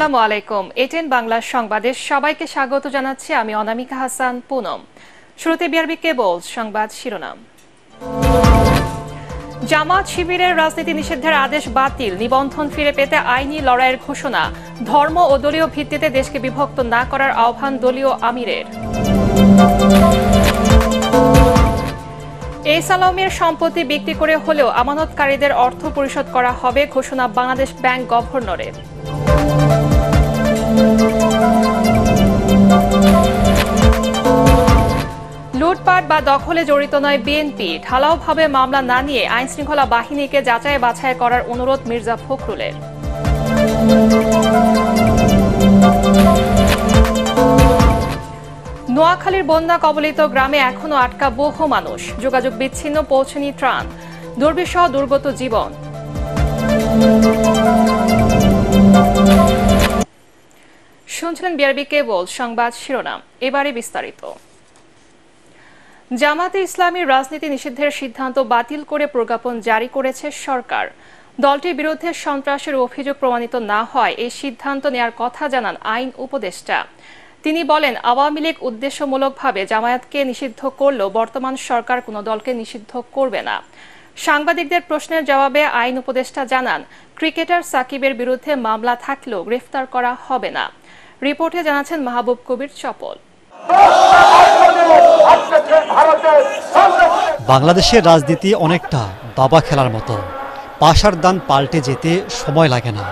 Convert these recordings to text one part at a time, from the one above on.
আসসালামু আলাইকুম। এটিএন বাংলা সংবাদে সবাইকে স্বাগত জানাচ্ছি আমি অনামিকা হাসান পুনম। শুরুতে বিআরবি কেবল সংবাদ শিরোনাম। জামাত শিবিরের রাজনীতি নিষিদ্ধের আদেশ বাতিল, নিবন্ধন ফিরে পেতে আইনি লড়াইয়ের ঘোষণা, ধর্ম ও দলীয় ভিত্তিতে দেশকে বিভক্ত না করার আহ্বান দলীয় আমিরের। এস আলমের সম্পত্তি বিক্রি করে হলেও আমানতকারীদের অর্থ পরিশোধ করা হবে, ঘোষণা বাংলাদেশ ব্যাংক গভর্নরের। লুটপাট বা দখলে জড়িত নয় বিএনপি, ঢালাওভাবে মামলা না নিয়ে আইনশৃঙ্খলা বাহিনীকে যাচাই বাছাই করার অনুরোধ মির্জা ফখরুলের। নোয়াখালীর বন্যা কবলিত গ্রামে এখনো আটকা বহু মানুষ, যোগাযোগ বিচ্ছিন্ন, পৌঁছেনি ত্রাণ, দুর্বিষহ দুর্গত জীবন। শুনছিলেন বিআরবি কেবল সংবাদ শিরোনাম, এবারে বিস্তারিত। জামাতে ইসলামীর রাজনীতি নিষিদ্ধের সিদ্ধান্ত বাতিল করে প্রজ্ঞাপন জারি করেছে সরকার। দলটির বিরুদ্ধে সন্ত্রাসের অভিযোগ প্রমাণিত না হয় এই সিদ্ধান্ত নেয়ার কথা জানান আইন উপদেষ্টা। তিনি বলেন, আওয়ামী লীগ উদ্দেশ্যমূলকভাবে জামায়াতকে নিষিদ্ধ করলেও বর্তমান সরকার কোনো দলকে নিষিদ্ধ করবে না। সাংবাদিকদের প্রশ্নের জবাবে আইন উপদেষ্টা জানান, ক্রিকেটার সাকিবের বিরুদ্ধে মামলা থাকলেও গ্রেফতার করা হবে না। রিপোর্টে জানাচ্ছেন মাহবুব কবির চপল। বাংলাদেশের রাজনীতি অনেকটা দাবা খেলার মতো, পাশার দান পাল্টে যেতে সময় লাগে না।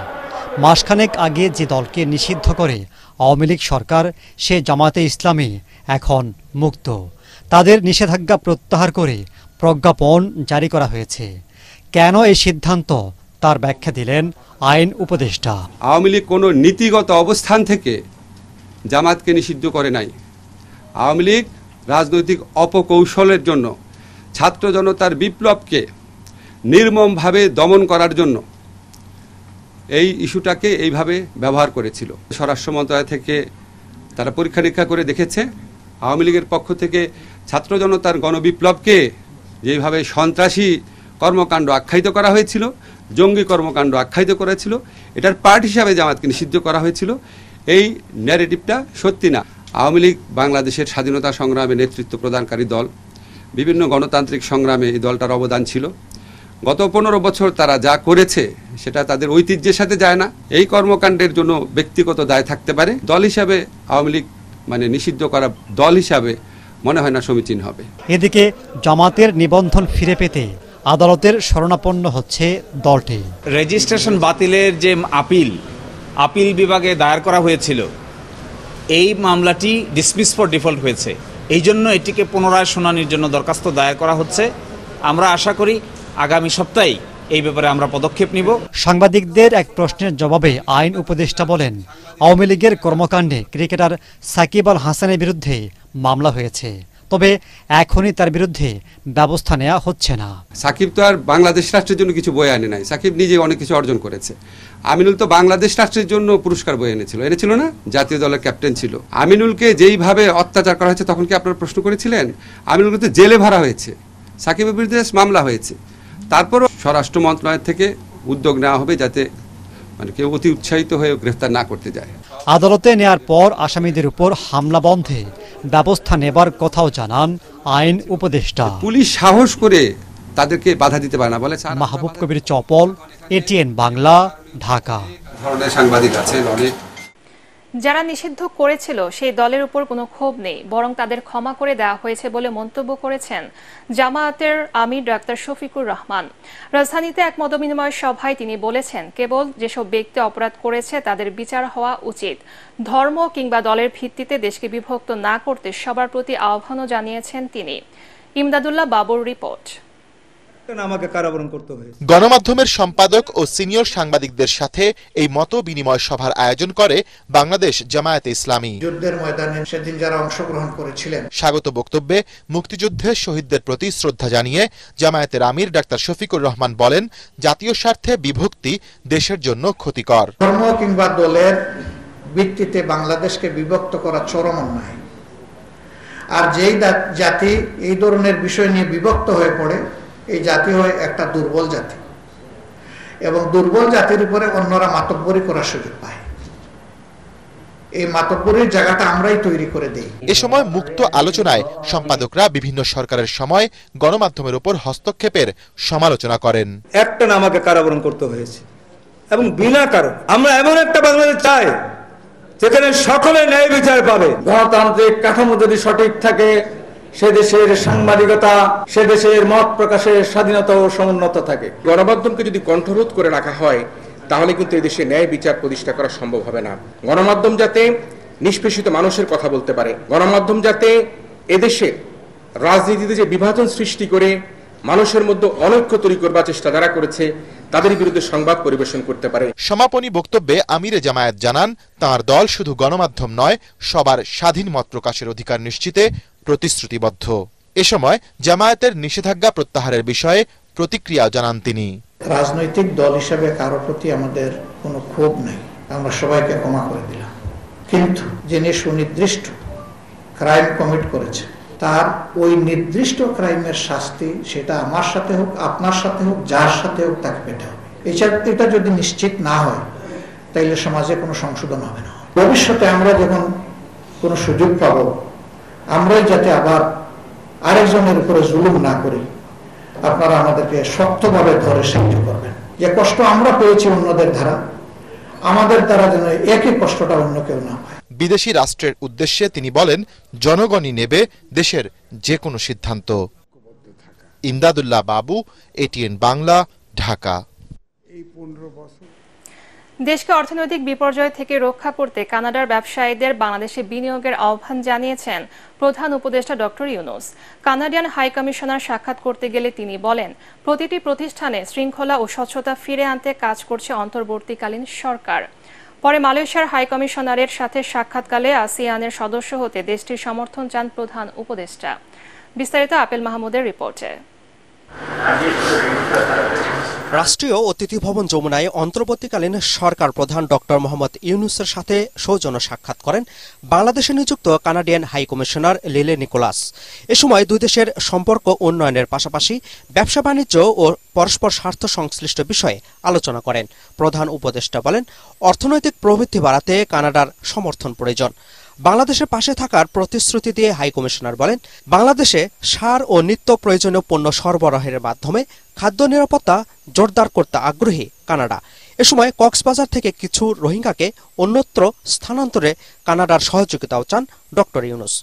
মাসখানেক আগে যে দলকে নিষিদ্ধ করে আওয়ামী লীগ সরকার, সে জামাতে ইসলামী এখন মুক্ত। তাদের নিষেধাজ্ঞা প্রত্যাহার করে প্রজ্ঞাপন জারি করা হয়েছে। কেন এই সিদ্ধান্ত, তার ব্যাখ্যা দিলেন আইন উপদেষ্টা। আওয়ামী লীগ কোনো নীতিগত অবস্থান থেকে জামাতকে নিষিদ্ধ করে নাই। আওয়ামী লীগ রাজনৈতিক অপকৌশলের জন্য, ছাত্র জনতার বিপ্লবকে নির্মমভাবে দমন করার জন্য এই ইস্যুটাকে এইভাবে ব্যবহার করেছিল। স্বরাষ্ট্র মন্ত্রণালয় থেকে তারা পরীক্ষা নিরীক্ষা করে দেখেছে, আওয়ামী লীগের পক্ষ থেকে ছাত্র জনতার গণবিপ্লবকে যেভাবে সন্ত্রাসী কর্মকাণ্ড আখ্যায়িত করা হয়েছিল, জঙ্গি কর্মকাণ্ড আখ্যায়িত করেছিল, এটার পার্ট হিসাবে জামাতকে নিষিদ্ধ করা হয়েছিল। এই ন্যারেটিভটা সত্যি না। আওয়ামী লীগ বাংলাদেশের স্বাধীনতা সংগ্রামে নেতৃত্ব প্রদানকারী দল, বিভিন্ন গণতান্ত্রিক সংগ্রামে এই দলটার অবদান ছিল। গত 15 বছর তারা যা করেছে সেটা তাদের ঐতিহ্যের সাথে যায় না। এই কর্মকাণ্ডের জন্য ব্যক্তিগত দায় থাকতে পারে, দল হিসাবে আওয়ামী লীগ নিষিদ্ধ করা দল হিসাবে মনে হয় না সমীচীন হবে। এদিকে জামাতের নিবন্ধন ফিরে পেতে আদালতের শরণাপন্ন হচ্ছে দলটি। রেজিস্ট্রেশন বাতিলের যে আপিল বিভাগে দায়ের করা হয়েছিল, এই মামলাটি ডিসমিস ফর ডিফল্ট হয়েছে। এই জন্য এটিকে পুনরায় শুনানির জন্য দরখাস্ত দায়ের করা হচ্ছে। আমরা আশা করি আগামী সপ্তাহে এই ব্যাপারে আমরা পদক্ষেপ নিব। সাংবাদিকদের এক প্রশ্নের জবাবে আইন উপদেষ্টা বলেন, আওয়ামী লীগের কর্মকাণ্ডে ক্রিকেটার সাকিব আল হাসানের বিরুদ্ধে মামলা হয়েছে, তবে এখনই তার বিরুদ্ধে ব্যবস্থা নেওয়া হচ্ছে না। সাকিব তো আর বাংলাদেশ রাষ্ট্রের জন্য কিছু বয়ে আনে নাই। সাকিব নিজে অনেক কিছু অর্জন করেছে। আমিনুল তো বাংলাদেশ রাষ্ট্রের জন্য পুরস্কার বয়ে এনেছিল না, জাতীয় দলের ক্যাপ্টেন ছিল। আমিনুলকে যেইভাবে অত্যাচার করা হয়েছে তখন কি আপনারা প্রশ্ন করেছিলেন? আমিনুলকে তো জেলে ভরা হয়েছে, সাকিবের বিরুদ্ধে মামলা হয়েছে। তারপরও স্বরাষ্ট্র মন্ত্রণালয় থেকে উদ্যোগ নেওয়া হবে যাতে কেউ অতি উৎসাহিত হয়ে গ্রেফতার না করতে যায়। আদালতে নেয়ার পর আসামিদের উপর হামলা বন্ধে ব্যবস্থা নেবার কথাও জানান আইন উপদেষ্টা। পুলিশ সাহস করে তাদেরকে বাধা দিতে পারে না বলে। মাহবুব কবির চপল, এটিএন বাংলা, ঢাকা। ধরনের সাংবাদিক আছেন অনেক। যারা নিষিদ্ধ করেছিল সেই দলের উপর কোনো ক্ষোভ নেই, বরং তাদের ক্ষমা করে দেওয়া হয়েছে বলে মন্তব্য করেছেন জামায়াতের আমির ডাক্তার শফিকুর রহমান। রাজধানীতে এক মতবিনিময় সভায় তিনি বলেছেন, কেবল যেসব ব্যক্তি অপরাধ করেছে তাদের বিচার হওয়া উচিত। ধর্ম কিংবা দলের ভিত্তিতে দেশকে বিভক্ত না করতে সবার প্রতি আহ্বানও জানিয়েছেন তিনি। ইমদাদুল্লাহ বাবুর রিপোর্ট। গণমাধ্যমের সম্পাদক ও সিনিয়র সাংবাদিকদের সাথে এই মত বিনিময় সভার আয়োজন করে বাংলাদেশ জামায়াতে ইসলামী। যুদ্ধের ময়দানে সেদিন যারা অংশগ্রহণ করেছিলেন, স্বাগত বক্তব্যে মুক্তিযুদ্ধের শহীদদের প্রতি শ্রদ্ধা জানিয়ে জামায়াতের আমির ডাক্তার শফিকুর রহমান বলেন, জাতীয় স্বার্থে বিভক্তি দেশের জন্য ক্ষতিকর। ধর্ম কিংবা দলের ভিত্তিতে বাংলাদেশকে বিভক্ত করা চরম অন্যায়। আর যেই জাতি এই ধরনের বিষয় নিয়ে বিভক্ত হয়ে পড়ে, এই জাতি হয় একটা দুর্বল জাতি, এবং দুর্বল জাতির উপরে অন্যরা মাতব্বরি করার সুযোগ পায়। এই মাতব্বরির জায়গাটা আমরাই তৈরি করে দেই। এ সময় মুক্ত আলোচনায় সম্পাদকরা বিভিন্ন সরকারের সময় গণমাধ্যমের উপর হস্তক্ষেপের সমালোচনা করেন। একটা না আমাকে কারাবরণ করতে হয়েছে এবং বিনা কারণ। আমরা এমন একটা বাংলাদেশ চাই যেখানে সকলে ন্যায় বিচার পাবে। গণতান্ত্রিক কাঠামো যদি সঠিক থাকে, সে দেশের সাংবাদিকতা, সে দেশের মত প্রকাশের স্বাধীনতা ও সমুন্নত থাকে। গণমাধ্যমকে যদি কণ্ঠরোধ করে রাখা হয় তাহলে কিন্তু এদেশে ন্যায় বিচার প্রতিষ্ঠা করা সম্ভব হবে না। গণমাধ্যম যাতে নিষ্পেষিত মানুষের কথা বলতে পারে, গণমাধ্যম যাতে এদেশে রাজনীতিতে যে বিভাজন সৃষ্টি করে মানুষের মধ্যে অনৈক্য তৈরি করবার চেষ্টা যারা করেছে তাদের বিরুদ্ধে সংবাদ পরিবেশন করতে পারে। সমাপনী বক্তব্যে আমিরে জামায়াত জানান, তার দল শুধু গণমাধ্যম নয়, সবার স্বাধীন মত প্রকাশের অধিকার নিশ্চিতে প্রতিশ্রুতিবদ্ধ। এ সময় জামায়াতের নিষেধাজ্ঞা প্রত্যাহারের বিষয়ে প্রতিক্রিয়া জানান তিনি। রাজনৈতিক দল হিসেবে কারো প্রতি আমাদের কোনো ক্ষোভ নেই, আমরা সবাইকে ক্ষমা করে দিলাম। কিন্তু যিনি সুনির্দিষ্ট ক্রাইম কমিট করেছে তার ওই নির্দিষ্ট ক্রাইমের শাস্তি সেটা আমার সাথে হোক, আপনার সাথে হোক, যার সাথে হোক, তাকে পেতে হবে। এটা যদি নিশ্চিত না হয় তাইলে সমাজে কোনো সংশোধন হবে না। ভবিষ্যতে আমরা যখন কোনো সুযোগ পাবো, আমরাই যাতে আবার আরেকজনের উপরে জুলুম না করি, আপনারা আমাদেরকে শক্তভাবে ধরে সাহায্য করবেন। যে কষ্ট আমরা পেয়েছি অন্যদের দ্বারা, আমাদের দ্বারা যেন একই কষ্টটা অন্য কেউ না পায়। বিদেশি রাষ্ট্রের উদ্দেশ্যে তিনি বলেন, জনগণই নেবে দেশের যে কোনো সিদ্ধান্ত। ইমদাদুল্লাহ বাবু, এটিএন বাংলা, ঢাকা। দেশকে অর্থনৈতিক বিপর্যয় থেকে রক্ষা করতে কানাডার ব্যবসায়ীদের বাংলাদেশে বিনিয়োগের আহ্বান জানিয়েছেন প্রধান উপদেষ্টা doctor Yunus. Canadian high commissioner সাক্ষাৎ করতে গেলে তিনি বলেন, প্রতিটি প্রতিষ্ঠানে শৃঙ্খলা ও স্বচ্ছতা ফিরে আনতে কাজ করছে অন্তর্বর্তীকালীন সরকার। পরে মালয়েশিয়ার হাই কমিশনারের সাথে সাক্ষাৎকালে আসিয়ানের সদস্য হতে দেশটির সমর্থন চান প্রধান উপদেষ্টা। বিস্তারিত আপেল মাহমুদের রিপোর্টে। রাষ্ট্রীয় অতিথি ভবন যমুনায় অন্তর্বর্তীকালীন সরকার প্রধান ডক্টর মোহাম্মদ ইউনূসের সাথে সৌজন্য সাক্ষাৎ করেন বাংলাদেশে নিযুক্ত কানাডিয়ান হাই কমিশনার লিলে নিকোলাস। এ সময় দুই দেশের সম্পর্ক উন্নয়নের পাশাপাশি ব্যবসা বাণিজ্য ও পরস্পর স্বার্থ সংশ্লিষ্ট বিষয়ে আলোচনা করেন। প্রধান উপদেষ্টা বলেন, অর্থনৈতিক প্রবৃদ্ধি বাড়াতে কানাডার সমর্থন প্রয়োজন। বাংলাদেশের পাশে থাকার প্রতিশ্রুতি দিয়ে হাই কমিশনার বলেন, বাংলাদেশে সার ও নিত্য প্রয়োজনীয় পণ্য সরবরাহের মাধ্যমে খাদ্য নিরাপত্তা জোরদার করতে আগ্রহী কানাডা। এ সময় কক্সবাজার থেকে কিছু রোহিঙ্গাকে অন্যত্র স্থানান্তরে কানাডার সহযোগিতাও চান ডক্টর ইউনূস।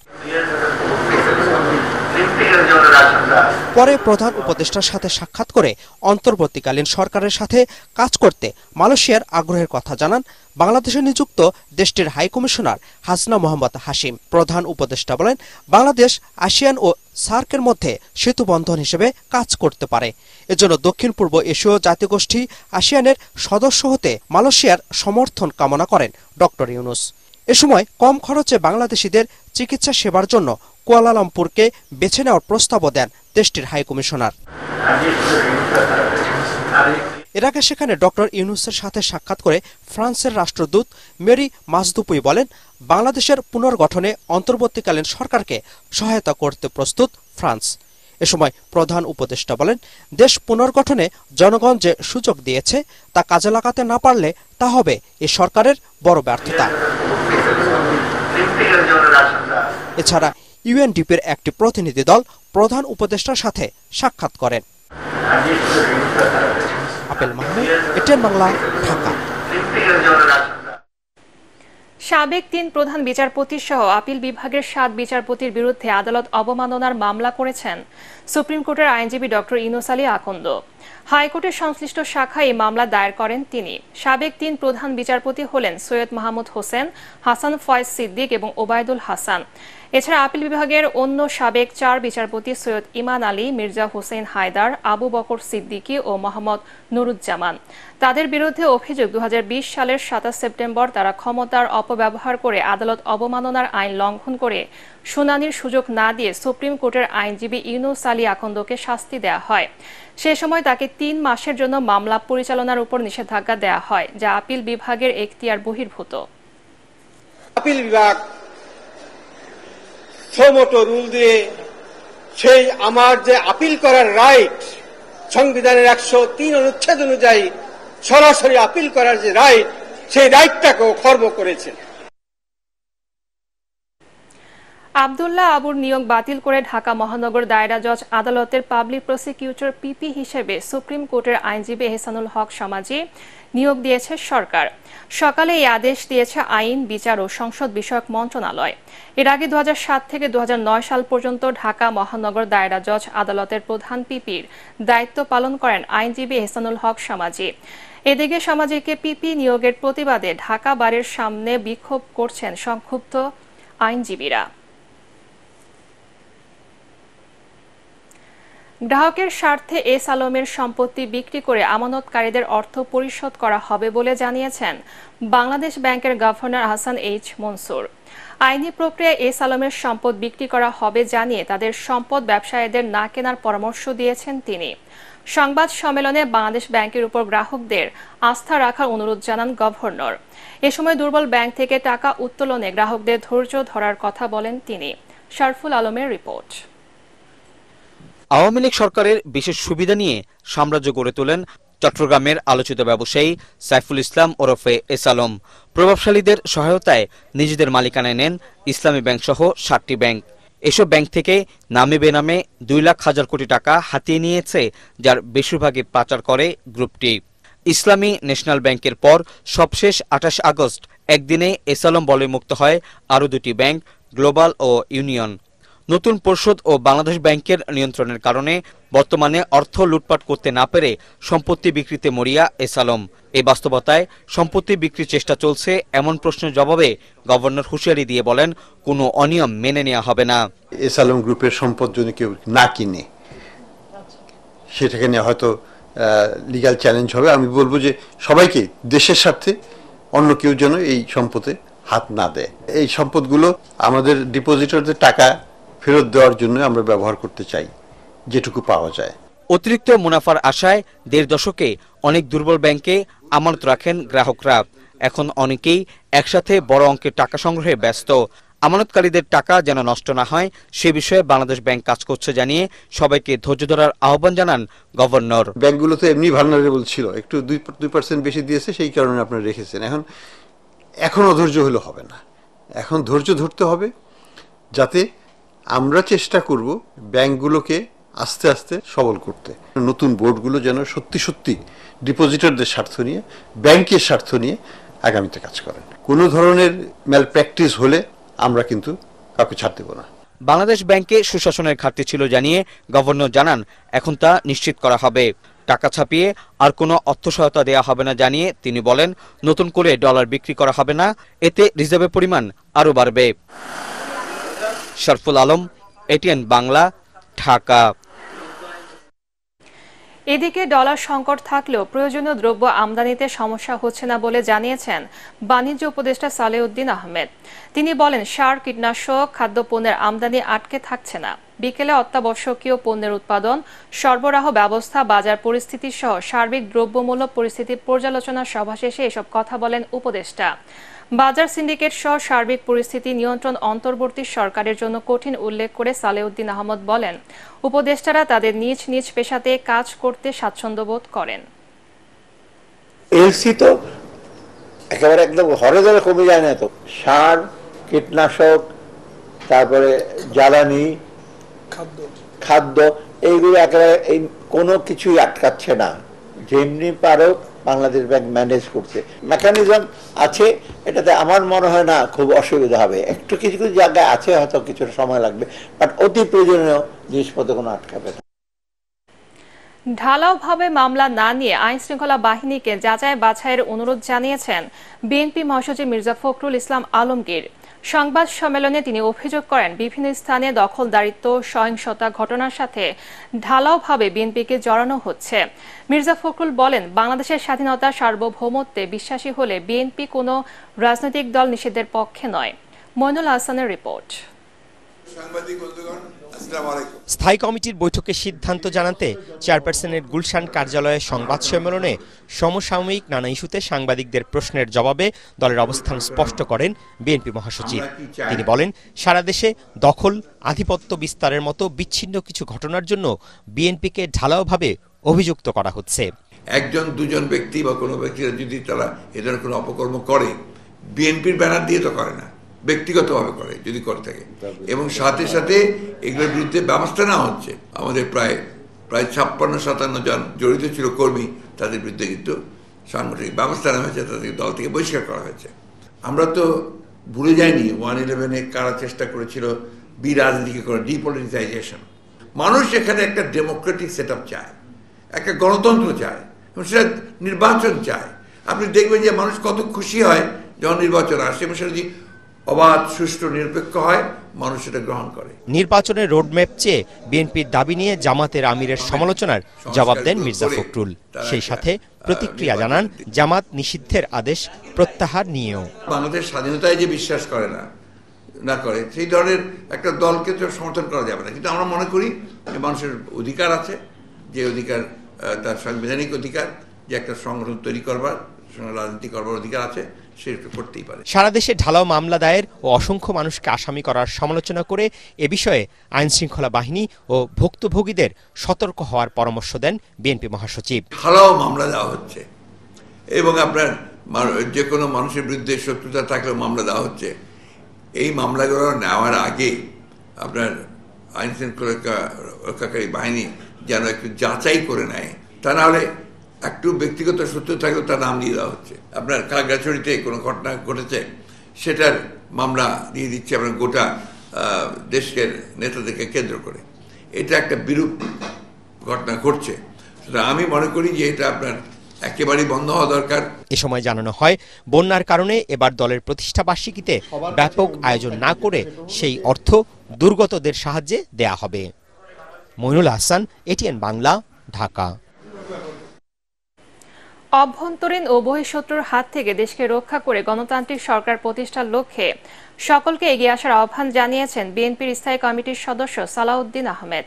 পরে প্রধান উপদেষ্টার সাথে সাক্ষাৎ করে অন্তর্বর্তীকালীন সরকারের সাথে কাজ করতে মালয়েশিয়ার আগ্রহের কথা জানান বাংলাদেশে নিযুক্ত দেশটির হাই কমিশনার হাসনা মোহাম্মদ হাশিম। প্রধান উপদেষ্টা বলেন, বাংলাদেশ আসিয়ান ও সার্কের মধ্যে সেতুবন্ধন হিসেবে কাজ করতে পারে। এজন্য দক্ষিণ পূর্ব এশীয় জাতিগোষ্ঠী আসিয়ানের সদস্য হতে মালয়েশিয়ার সমর্থন কামনা করেন ডক্টর ইউনূস। এ সময় কম খরচে বাংলাদেশিদের চিকিৎসা সেবার জন্য কুয়ালালামপুরকে বেছে নেওয়ার প্রস্তাবও দেন দেশটির হাই কমিশনার। এর আগে সেখানে ডক্টর ইউনূসের সাথে সাক্ষাৎ করে ফ্রান্সের রাষ্ট্রদূত মেরি মাজদুপুই বলেন, বাংলাদেশের পুনর্গঠনে অন্তর্বর্তীকালীন সরকারকে সহায়তা করতে প্রস্তুত ফ্রান্স। এ সময় প্রধান উপদেষ্টা বলেন, দেশ পুনর্গঠনে জনগণ যে সুযোগ দিয়েছে তা কাজে লাগাতে না পারলে তা হবে এ সরকারের বড় ব্যর্থতা। এছাড়া ইউএনডিপির একটি প্রতিনিধি দল প্রধান উপদেষ্টার সাথে সাক্ষাৎ করেন। Apple Mahmud, ATN Bangla, Dhaka. সাবেক ৩ প্রধান বিচারপতি সহ আপিল বিভাগের ৭ বিচারপতির বিরুদ্ধে আদালত অবমাননার মামলা করেছেন সুপ্রিম কোর্টের আইনজীবী ডক্টর ইউনূস আলী আকন্দ। হাইকোর্টের সংশ্লিষ্ট শাখায় এই মামলা দায়ের করেন তিনি। সাবেক ৩ প্রধান বিচারপতি হলেন সৈয়দ মাহমুদ হোসেন, হাসান ফয়েজ সিদ্দিক এবং ওবায়দুল হাসান। এছাড়া আপিল বিভাগের অন্য সাবেক ৪ বিচারপতি সৈয়দ ইমান আলী, মির্জা হোসেন হায়দার, আবু বকর সিদ্দিকী ও মোহাম্মদ নুরুজ্জামান। তাদের বিরুদ্ধে অভিযোগ ২০২০ সালের ২৭ সেপ্টেম্বর তারা ক্ষমতার অপব্যবহার করে আদালত অবমাননার আইন লঙ্ঘন করে শুনানির সুযোগ না দিয়ে সুপ্রিম কোর্টের আইনজীবী ইউনূস আলী আকন্দকে শাস্তি দেয়া হয়। সে সময় তাকে ৩ মাসের জন্য মামলা পরিচালনার উপর নিষেধাজ্ঞা দেয়া হয়, যা আপিল বিভাগের এখতিয়ার বহির্ভূত। আপিল বিভাগ সোমোটো রুল দিয়ে সেই আমার যে আপিল করার রাইট, সংবিধানের ১০৩ অনুচ্ছেদ অনুযায়ী সরাসরি আপিল করার যে রাইট, সেই রাইটটাকেও খর্ব করেছে। আব্দুল্লাহ আবুর নিয়োগ বাতিল করে ঢাকা মহানগর দায়রা জজ আদালতের পাবলিক প্রসিকিউটর পিপি হিসেবে সুপ্রিম কোর্টের আইনজীবী এহসানুল হক সমাজি নিয়োগ দিয়েছে সরকার। সকালে এই আদেশ দিয়েছে আইন, বিচার ও সংসদ বিষয়ক মন্ত্রণালয়। এর আগে 2007 থেকে 2009 সাল পর্যন্ত ঢাকা মহানগর দায়রা জজ আদালতের প্রধান পিপির দায়িত্ব পালন করেন আইনজীবী এহসানুল হক সমাজি। এদিকে সমাজিকে পিপি নিয়োগের প্রতিবাদে ঢাকা বারের সামনে বিক্ষোভ করছেন সংক্ষুব্ধ আইনজীবীরা। গ্রাহকের স্বার্থে এস আলমের সম্পত্তি বিক্রি করে আমানতকারীদের অর্থ পরিশোধ করা হবে বলে জানিয়েছেন বাংলাদেশ ব্যাংকের গভর্নর আহসান এইচ মনসুর। আইনি প্রক্রিয়ায় এস আলমের সম্পদ বিক্রি করা হবে জানিয়ে তাদের সম্পদ ব্যবসায়ীদের না কেনার পরামর্শ দিয়েছেন তিনি। সংবাদ সম্মেলনে বাংলাদেশ ব্যাংকের উপর গ্রাহকদের আস্থা রাখার অনুরোধ জানান গভর্নর। এ সময় দুর্বল ব্যাংক থেকে টাকা উত্তোলনে গ্রাহকদের ধৈর্য ধরার কথা বলেন তিনি। শরফুল আলমের রিপোর্ট। আওয়ামী লীগ সরকারের বিশেষ সুবিধা নিয়ে সাম্রাজ্য গড়ে তোলেন চট্টগ্রামের আলোচিত ব্যবসায়ী সাইফুল ইসলাম ওরফে এস আলম। প্রভাবশালীদের সহায়তায় নিজেদের মালিকানায় নেন ইসলামী ব্যাংক সহ 7টি ব্যাংক। এসব ব্যাংক থেকে নামে বেনামে 2,00,000 কোটি টাকা হাতিয়ে নিয়েছে, যার বেশিরভাগই পাচার করে গ্রুপটি। ইসলামী ন্যাশনাল ব্যাংকের পর সবশেষ 28 আগস্ট একদিনে এস আলম বলয়মুক্ত হয় আরও 2টি ব্যাংক, গ্লোবাল ও ইউনিয়ন। নতুন পর্ষদ ও বাংলাদেশ ব্যাংকের নিয়ন্ত্রণের কারণে বর্তমানে অর্থ লুটপাট করতে না পেরে সম্পত্তি বিক্রিতে মরিয়া এস আলম। এই বাস্তবতায় সম্পত্তি বিক্রির চেষ্টা চলছে এমন প্রশ্নের জবাবে গভর্নর হুঁশিয়ারি দিয়ে বলেন, কোনো অনিয়ম মেনে নেওয়া হবে না। এস আলম গ্রুপের সম্পদ যদি কেউ না কিনে সেটাকে নিয়ে হয়তো লিগ্যাল চ্যালেঞ্জ হবে। আমি বলবো যে সবাইকে দেশের স্বার্থে অন্য কেউ যেন এই সম্পদে হাত না দেয়। এই সম্পদগুলো আমাদের ডিপোজিটরদের টাকা ফেরত দেওয়ার জন্য আমরা ব্যবহার করতে চাই যেটুকু পাওয়া যায়। অতিরিক্ত মুনাফার আশায় 1.5 দশকে অনেক দুর্বল ব্যাংকে আমানত রাখেন গ্রাহকরা। এখন অনেকেই একসাথে বড় অঙ্কের টাকা সংগ্রহে ব্যস্ত। আমানতকারীদের টাকা যেন নষ্ট না হয় সে বিষয়ে বাংলাদেশ ব্যাংক কাজ করছে জানিয়ে সবাইকে ধৈর্য ধরার আহ্বান জানান গভর্নর। ব্যাংকগুলো তো এমনি ভালনারেবল ছিল, একটু 2% বেশি দিয়েছে, সেই কারণে আপনারা রেখেছেন। এখন অধৈর্য হলে হবে না, এখন ধৈর্য ধরতে হবে। যাতে আমরা চেষ্টা করব ব্যাংকগুলোকে আস্তে আস্তে সবল করতে। নতুন বোর্ডগুলো যেন সত্যি সত্যি ডিপোজিটরদের স্বার্থ নিয়ে, ব্যাংকের স্বার্থ নিয়ে আগামীতে কাজ করেন। কোনো ধরনের ম্যাল প্র্যাকটিস হলে আমরা কিন্তু কাউকে ছাড় দেব না। বাংলাদেশ ব্যাংকে সুশাসনের ঘাটতি ছিল জানিয়ে গভর্নর জানান, এখন তা নিশ্চিত করা হবে। টাকা ছাপিয়ে আর কোনো অর্থ সহায়তা দেওয়া হবে না জানিয়ে তিনি বলেন, নতুন করে ডলার বিক্রি করা হবে না, এতে রিজার্ভের পরিমাণ আরও বাড়বে। শরফুল আলম, এটিএন বাংলা, ঢাকা। এদিকে ডলার সংকট থাকলেও প্রয়োজনীয় দ্রব্য আমদানিতে সমস্যা হচ্ছে না বলে জানিয়েছেন বাণিজ্য উপদেষ্টা সালেউদ্দিন আহমেদ। তিনি বলেন, সার, কীটনাশক, খাদ্যপণ্যের আমদানি আটকে থাকছে না। বিকেলে অত্যাবশ্যকীয় পণ্যের উৎপাদন, সরবরাহ ব্যবস্থা, বাজার পরিস্থিতি সহ সার্বিক দ্রব্যমূল্য পরিস্থিতি পর্যালোচনা সভা শেষে এসব কথা বলেন উপদেষ্টা। বাজার সিন্ডিকেট সহ সার্বিক পরিস্থিতি নিয়ন্ত্রণ অন্তর্বর্তী সরকারের জন্য কঠিন উল্লেখ করে সালেউদ্দিন আহমেদ বলেন, উপদেষ্টারা তাদের নিজ নিজ পেশাতে কাজ করতে স্বাচ্ছন্দ্য বোধ করেন। এলসি তো একেবারে একদম হরে ধরে কমে যায় না, তো সার, কীটনাশক, তারপরে জ্বালানি, খাদ্য, এইগুলো একেবারে কোনো কিছুই আটকাচ্ছে না। যেমনি পারো বাংলাদেশ ব্যাংক ম্যানেজ করছে, মেকানিজম আছে, এটাতে আমার মনে হয় না খুব অসুবিধা হবে। একটু কিছু কিছু জায়গায় আছে, হয়তো কিছুটা সময় লাগবে, বাট অতি প্রয়োজনীয় জিনিসপত্র কোনো আটকাবে না। ঢালাওভাবে মামলা না নিয়ে আইন শৃঙ্খলা বাহিনীকে যাচাই বাছাইয়ের অনুরোধ জানিয়েছেন বিএনপি মহাসচিব মির্জা ফখরুল ইসলাম আলমগীর। সংবাদ সম্মেলনে তিনি অভিযোগ করেন, বিভিন্ন স্থানে দখলদারিত্ব, সহিংসতা ঘটনার সাথে ঢালাওভাবে বিএনপিকে জড়ানো হচ্ছে। মির্জা ফখরুল বলেন, বাংলাদেশের স্বাধীনতা, সার্বভৌমত্বে বিশ্বাসী হলে বিএনপি কোনো রাজনৈতিক দল নিষিদ্ধের পক্ষে নয়। মইনুল হাসানের রিপোর্ট। স্থায়ী কমিটির বৈঠকে সিদ্ধান্ত জানাতে চেয়ারপারসনের গুলশান কার্যালয়ে সংবাদ সম্মেলনে সমসাময়িক নানা ইস্যুতে সাংবাদিকদের প্রশ্নের জবাবে দলের অবস্থান স্পষ্ট করেন বিএনপি মহাসচিব। তিনি বলেন, সারা দেশে দখল, আধিপত্য বিস্তারের মতো বিচ্ছিন্ন কিছু ঘটনার জন্য বিএনপিকে ঢালাওভাবে অভিযুক্ত করা হচ্ছে। একজন দুজন ব্যক্তি বা কোনো ব্যক্তিরা যদি তারা এদের কোনো অপকর্ম করে, বিএনপির ব্যানার দিয়ে তো করে না, ব্যক্তিগতভাবে করে যদি করে থাকে, এবং সাথে সাথে এগুলোর বিরুদ্ধে ব্যবস্থা নেওয়া হচ্ছে। আমাদের প্রায় 56-57 জন জড়িত ছিল কর্মী, তাদের বিরুদ্ধে কিন্তু সাংগঠনিক ব্যবস্থা নেওয়া হয়েছে, তাদেরকে দল থেকে বহিষ্কার করা হয়েছে। আমরা তো ভুলে যাইনি 1/11-এ কারা চেষ্টা করেছিল বিরাজনীতিকে করে, ডিপলিটিসাইজেশন। মানুষ এখানে একটা ডেমোক্রেটিক সেট আপ চায়, একটা গণতন্ত্র চায়, এবং সেটা নির্বাচন চায়। আপনি দেখবেন যে মানুষ কত খুশি হয় যখন নির্বাচন আসে, এবং সেটা যদি অবাধ, সুষ্ঠু, নিরপেক্ষ হয়, মানুষ সেটা গ্রহণ করে। নির্বাচনের রোডম্যাপ চেয়ে বিএনপির দাবি নিয়ে জামাতের আমিরের সমালোচনার জবাব দেন মির্জা ফখরুল। সেই সাথে প্রতিক্রিয়া জানান জামাত নিষিদ্ধের আদেশ প্রত্যাহার নিয়েও। বাংলাদেশ স্বাধীনতায় যে বিশ্বাস করে না করে সেই ধরনের একটা দলকে তো সমর্থন করা যাবে না, কিন্তু আমরা মনে করি যে মানুষের অধিকার আছে, যে অধিকার তার সাংবিধানিক অধিকার, যে একটা সংগঠন তৈরি করবার, রাজনীতি করবার অধিকার আছে, সেটা করতেই পারে। সারা দেশে ঢালাও মামলা দায়ের ও অসংখ্য মানুষকে আসামি করার সমালোচনা করে এ বিষয়ে আইন শৃঙ্খলা বাহিনী ও ভুক্তভোগীদের সতর্ক হওয়ার পরামর্শ দেন বিএনপি মহাসচিব। ঢালাও মামলা দেওয়া হচ্ছে, এবং আপনার যে কোনো মানুষের বিরুদ্ধে শত্রুতা থাকলেও মামলা দেওয়া হচ্ছে। এই মামলাগুলো নেওয়ার আগে আপনার আইন শৃঙ্খলা রক্ষাকারী বাহিনী যেন একটু যাচাই করে নেয়, তা না হলে একটু ব্যক্তিগত শত্রু থাকলেও তার নাম দিয়ে দেওয়া হচ্ছে। আপনার খাগড়াছড়িতে কোনো ঘটনা ঘটেছে, সেটার মামলা দিয়ে দিচ্ছে আপনার গোটা দেশের নেতাদেরকে কেন্দ্র করে। এটা একটা বিরূপ ঘটনা ঘটছে। আমি মনে করি যে এটা আপনার একেবারেই বন্ধ হওয়া দরকার। এ সময় জানানো হয়, বন্যার কারণে এবার দলের প্রতিষ্ঠা বার্ষিকীতে ব্যাপক আয়োজন না করে সেই অর্থ দুর্গতদের সাহায্যে দেয়া হবে। মইনুল হাসান, এটিএন বাংলা, ঢাকা। অভ্যন্তরীণ ও বহিঃশত্রুর হাত থেকে দেশকে রক্ষা করে গণতান্ত্রিক সরকার প্রতিষ্ঠার লক্ষ্যে সকলকে এগিয়ে আসার আহ্বান জানিয়েছেন বিএনপির স্থায়ী কমিটির সদস্য সালাউদ্দিন আহমেদ।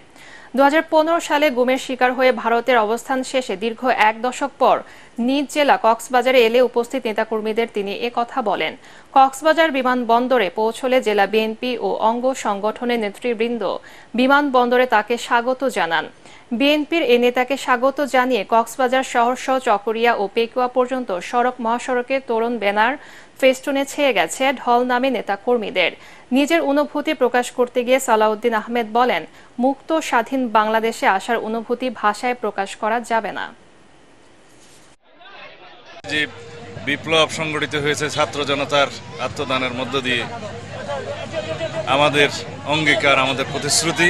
2015 সালে গুমের শিকার হয়ে ভারতের অবস্থান শেষে দীর্ঘ 1 দশক পর নিজ জেলা কক্সবাজারে এলে উপস্থিত নেতাকর্মীদের তিনি কথা বলেন। কক্সবাজার বিমানবন্দরে পৌঁছলে জেলা বিএনপি ও অঙ্গ সংগঠনের নেতৃবৃন্দ বিমানবন্দরে তাকে স্বাগত জানান। বিএনপির এ নেতাকে স্বাগত জানিয়ে কক্সবাজার শহরসহ চকরিয়া ও পেকুয়া পর্যন্ত সড়ক মহাসড়কে তরুণ ব্যানার ফেস্টুনে ছেয়ে গেছে ঢল নামে নেতাকর্মীদের। নিজের অনুভূতি প্রকাশ করতে গিয়ে সালাউদ্দিন আহমেদ বলেন, মুক্ত স্বাধীন বাংলাদেশে আসার অনুভূতি ভাষায় প্রকাশ করা যাবে না। যে বিপ্লব সংগঠিত হয়েছে ছাত্র জনতার আত্মদানের মধ্য দিয়ে, আমাদের অঙ্গীকার, আমাদের প্রতিশ্রুতি,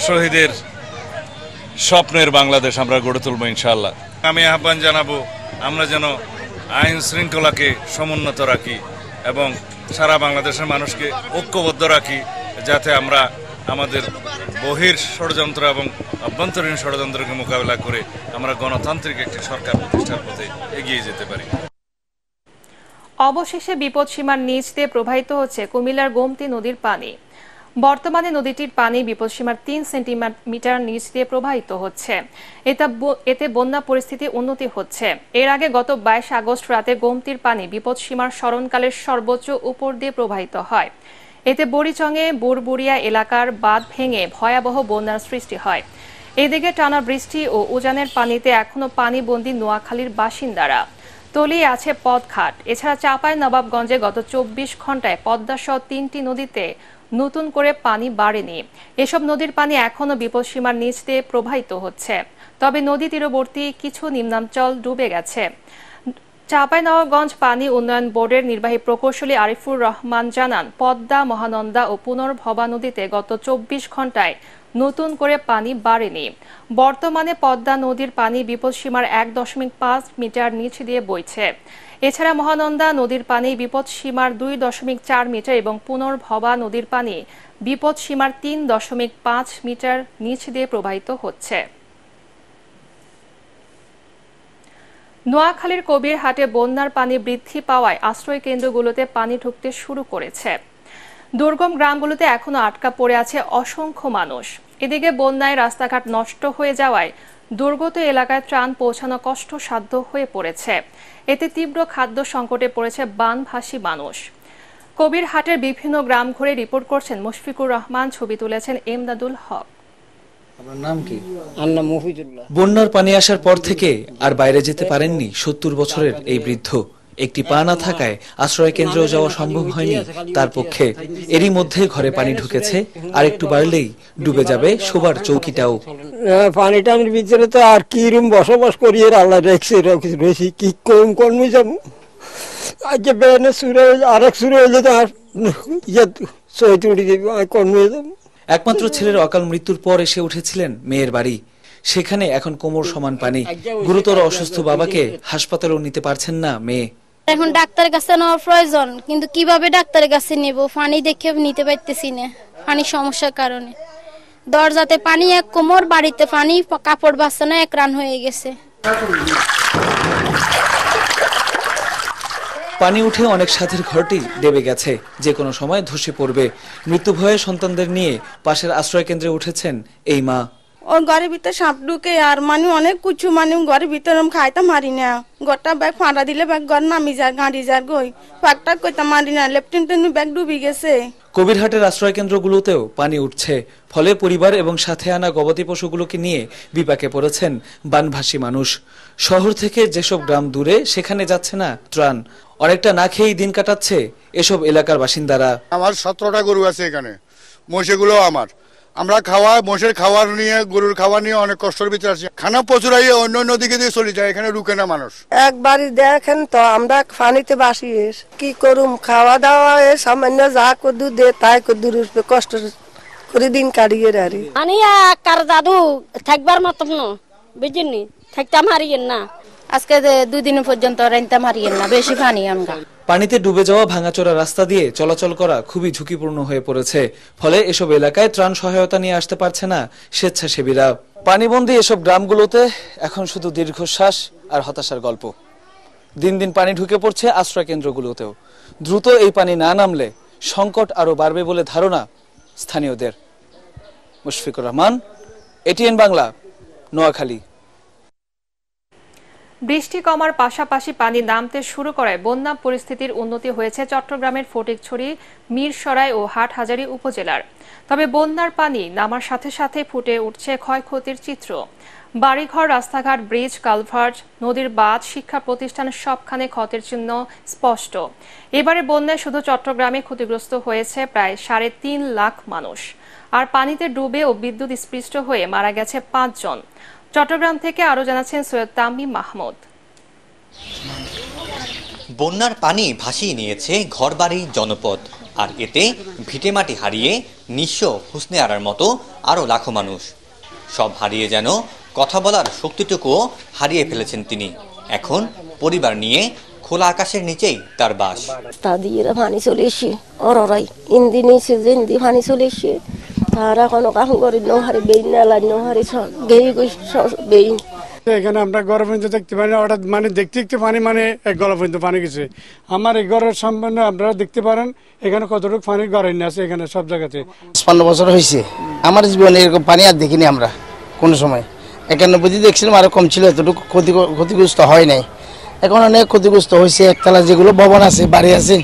শহীদের স্বপ্নের বাংলাদেশ আমরা গড়ে তুলব ইনশাআল্লাহ। আমি আহ্বান জানাবো আমরা যেন আইন শৃঙ্খলাকে সমুন্নত রাখি এবং সারা বাংলাদেশের মানুষকে ঐক্যবদ্ধ রাখি, যাতে আমরা আমাদের বহির ষড়যন্ত্র এবং অভ্যন্তরীণ ষড়যন্ত্রকে মোকাবেলা করে আমরা গণতান্ত্রিক একটি সরকার প্রতিষ্ঠার পথে এগিয়ে যেতে পারি। অবশেষে বিপদসীমার নিচ দিয়ে প্রবাহিত হচ্ছে কুমিল্লার গোমতী নদীর পানি। বর্তমানে নদীটির পানি বিপদসীমার 3 সেন্টিমিটার নিচ দিয়ে প্রবাহিত হচ্ছে। এতে বন্যা পরিস্থিতি উন্নতি হচ্ছে। এর আগে গত 22 আগস্ট রাতে গোমতীর পানি বিপদসীমার স্মরণকালের সর্বোচ্চ উপর দিয়ে প্রবাহিত হয়। এতে বড়িচঙে বুড়বুড়িয়া এলাকার বাঁধ ভেঙে ভয়াবহ বন্যার সৃষ্টি হয়। এদিকে টানা বৃষ্টি ও উজানের পানিতে এখনো পানিবন্দী নোয়াখালীর বাসিন্দারা। তলিয়ে আছে পথঘাট। এছাড়া চাঁপাইনবাবগঞ্জে গত 24 ঘন্টায় পদ্মাসহ 3টি নদীতে নতুন করে পানি বাড়েনি। এসব নদীর পানি এখনো বিপদসীমার নিচ দিয়ে প্রবাহিত হচ্ছে, তবে নদী তীরবর্তী কিছু নিম্নাঞ্চল ডুবে গেছে। চাঁপাইনবাবগঞ্জ পানি উন্নয়ন বোর্ডের নির্বাহী প্রকৌশলী আরিফুর রহমান জানান, পদ্মা, মহানন্দা ও পুনর্ভবা নদীতে গত 24 ঘন্টায় নতুন করে পানি বাড়েনি। বর্তমানে পদ্মা নদীর পানি বিপদসীমার 1.5 মিটার নিচ দিয়ে বইছে। এছাড়া মহানন্দা নদীর পানি বিপদসীমার 2.4 মিটার এবং পুনর্ভবা নদীর পানি বিপদসীমার 3.5 মিটার নিচ দিয়ে প্রবাহিত হচ্ছে। নোয়াখালীর কবিরহাটে বন্যার পানি বৃদ্ধি পাওয়ায় আশ্রয় কেন্দ্রগুলোতে পানি ঢুকতে শুরু করেছে। দুর্গম গ্রামগুলোতে এখনো আটকা পড়ে আছে অসংখ্য মানুষ। এদিকে বন্যায় রাস্তাঘাট নষ্ট হয়ে যাওয়ায় দুর্গত এলাকায় ত্রাণ পৌঁছানো কষ্টসাধ্য হয়ে পড়েছে। এতে তীব্র খাদ্য সংকটে পড়েছে বানভাসী মানুষ। কবিরহাটের বিভিন্ন গ্রাম ঘুরে রিপোর্ট করছেন মুশফিকুর রহমান, ছবি তুলেছেন এমদাদুল হক। বন্যার পানি আসার পর থেকে আর বাইরে যেতে পারেননি 70 বছরের এই বৃদ্ধ। একটি পা না থাকায় আশ্রয় কেন্দ্রেও যাওয়া সম্ভব হয়নি তার পক্ষে। এরই মধ্যে ঘরে পানি ঢুকেছে, আর একটু বাড়লেই ডুবে যাবে শোবার চৌকিটাও। পানি টানির ভিতরে তো আর কি রুম বসবাস করি, আল্লাহ রেখেছি রয়েছি, কি কর্মী যাবো আজকে বেনে সুরে আরেক সুরে হইলে তো আর সহিত উঠে যাবো কর্মী যাবো। একমাত্র ছেলের অকাল মৃত্যুর পর এসে উঠেছিলেন মেয়ের বাড়ি। সেখানে এখন কোমর সমান পানি। গুরুতর অসুস্থ বাবাকে হাসপাতালেও নিতে পারছেন না মেয়ে। এখন ডাক্তারের কাছে নেওয়ার প্রয়োজন, কিন্তু কিভাবে ডাক্তারের কাছে নেব? পানি দেখে নিতে পারতেছি না, পানির সমস্যার কারণে। দরজাতে পানি এক কোমর, বাড়িতে পানি, কাপড় বাঁচানো এক রান হয়ে গেছে। পানি উঠে অনেক সাথের ঘরটি ডেবে গেছে, যে কোনো সময় ধসে পড়বে। মৃত্যু ভয়ে সন্তানদের নিয়ে পাশের আশ্রয় কেন্দ্রে উঠেছেন এই মা। ওর ঘরের ভিতরে সাপ ঢুকে, আর মানে অনেক কিছু মানে ঘরের ভিতরে খাইতে মারি না। ঘরটা ব্যাগ ফাঁড়া দিলে ব্যাগ ঘর নামি যায়, গাড়ি যায় গই পাকটা কইতে মারি না। লেফটেন্ট ব্যাগ ডুবি গেছে। কবিরহাটের আশ্রয় কেন্দ্রগুলোতেও পানি উঠছে, ফলে পরিবার এবং সাথে আনা গবাদি পশুগুলোকে নিয়ে বিপাকে পড়েছেন বানভাসী মানুষ। শহর থেকে যেসব গ্রাম দূরে, সেখানে যাচ্ছে না ত্রাণ। অনেকটা না খেয়েই দিন কাটাচ্ছে এসব এলাকার বাসিন্দারা। আমার 17টা গরু আছে এখানে, মোষগুলো আমার। আমরা খাওয়া মোষের খাবার নিয়ে, গরুর খাবার নিয়ে অনেক কষ্টের ভিতরে আছি। খানা প্রচুর অন্য অন্য দিকে দিয়ে চলে যায়, এখানে রুকে না মানুষ। একবারই দেখেন তো আমরা পানিতে বাসি কি করুম, খাওয়া দাওয়া সামান্য যা কদু দে তাই কদুর কষ্ট করে দিন কাটিয়ে রারি। আমি কার দাদু থাকবার মতো বুঝিনি, থাকতাম হারিয়েন না। আজকে 2 দিন পর্যন্ত রাইতাম হারিয়েন না, বেশি পানি আমরা। পানিতে ডুবে যাওয়া ভাঙাচোরা রাস্তা দিয়ে চলাচল করা খুবই ঝুঁকিপূর্ণ হয়ে পড়েছে। ফলে এসব এলাকায় ত্রাণ সহায়তা নিয়ে আসতে পারছে না স্বেচ্ছাসেবীরা। পানিবন্দী এসব গ্রামগুলোতে এখন শুধু দীর্ঘশ্বাস আর হতাশার গল্প। দিন দিন পানি ঢুকে পড়ছে আশ্রয় কেন্দ্রগুলোতেও। দ্রুত এই পানি না নামলে সংকট আরো বাড়বে বলে ধারণা স্থানীয়দের। মুশফিকুর রহমান, এটিএন বাংলা, নোয়াখালী। বৃষ্টি কমার পাশাপাশি পানি নামতে শুরু করায় বন্যা পরিস্থিতির উন্নতি হয়েছে চট্টগ্রামের ফটিকছড়ি, মিরসরাই ও হাটহাজারী উপজেলার। তবে বন্যার পানি নামার সাথে সাথে ফুটে উঠছে ক্ষয়ক্ষতির চিত্র। বাড়িঘর, রাস্তাঘাট, ব্রিজ, কালভার্ট, নদীর বাঁধ, শিক্ষা প্রতিষ্ঠান সবখানে ক্ষতের চিহ্ন স্পষ্ট। এবারে বন্যায় শুধু চট্টগ্রামে ক্ষতিগ্রস্ত হয়েছে প্রায় 3.5 লাখ মানুষ, আর পানিতে ডুবে ও বিদ্যুৎ স্পৃষ্ট হয়ে মারা গেছে 5 জন। চট্টগ্রাম থেকে আরো জানাচ্ছেন সৈয়দ তামিম মাহমুদ। বন্যার পানি ভাসিয়ে নিয়েছে ঘরবাড়ি, জনপদ, আর এতে ভিটেমাটি হারিয়ে নিঃস্ব হুসনে আরার মতো আরো লাখো মানুষ। সব হারিয়ে যেন কথা বলার শক্তিটুকুও হারিয়ে ফেলেছেন তিনি। এখন পরিবার নিয়ে খোলা আকাশের নিচেই তার বাস। তাদিরা পানি চলে এসে ওরাই ইন্দি নিচে ইন্দি পানি চলে এসে তারা কোনো কাম করি নহারি বেইন নালাই নহারি গেই বেইন। এখানে আমরা গড় পর্যন্ত দেখতে পারি না, হঠাৎ মানে দেখতে দেখতে পানি মানে এক গলা পর্যন্ত পানি গেছে। আমার এই ঘরের সম্বন্ধ আপনারা দেখতে পারেন, এখানে কতটুকু পানির গড়াই আছে এখানে সব জায়গাতে। 55 বছর হয়েছে আমার জীবনে এরকম পানি আর দেখিনি আমরা কোনো সময়। 91 দেখছিলাম আরো কম ছিল, এতটুকু ক্ষতিগ্রস্ত হয় নাই। এখন অনেক ক্ষতিগ্রস্ত হয়েছে, একতলা যেগুলো ভবন আছে, বাড়ি আছে,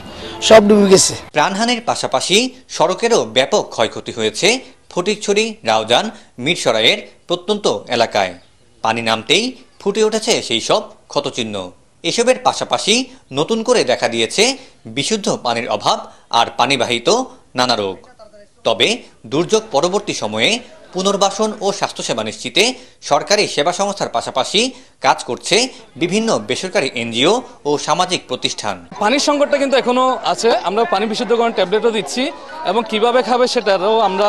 সব ডুবে গেছে। প্রাণহানির পাশাপাশি সড়কেরও ব্যাপক ক্ষয়ক্ষতি হয়েছে ফটিকছড়ি, রাউজান, মিরসরাইয়ের প্রত্যন্ত এলাকায়। পানি নামতেই ফুটে উঠেছে সেই সব ক্ষতচিহ্ন। এসবের পাশাপাশি নতুন করে দেখা দিয়েছে বিশুদ্ধ পানির অভাব আর পানিবাহিত নানা রোগ। তবে দুর্যোগ পরবর্তী সময়ে পুনর্বাসন ও স্বাস্থ্যসেবা নিশ্চিতে সরকারি সেবা সংস্থার পাশাপাশি কাজ করছে বিভিন্ন বেসরকারি এনজিও ও সামাজিক প্রতিষ্ঠান। পানির সংকটটা কিন্তু এখনো আছে। আমরা পানি বিশুদ্ধকরণ ট্যাবলেটও দিচ্ছি এবং কিভাবে খাবে সেটারও আমরা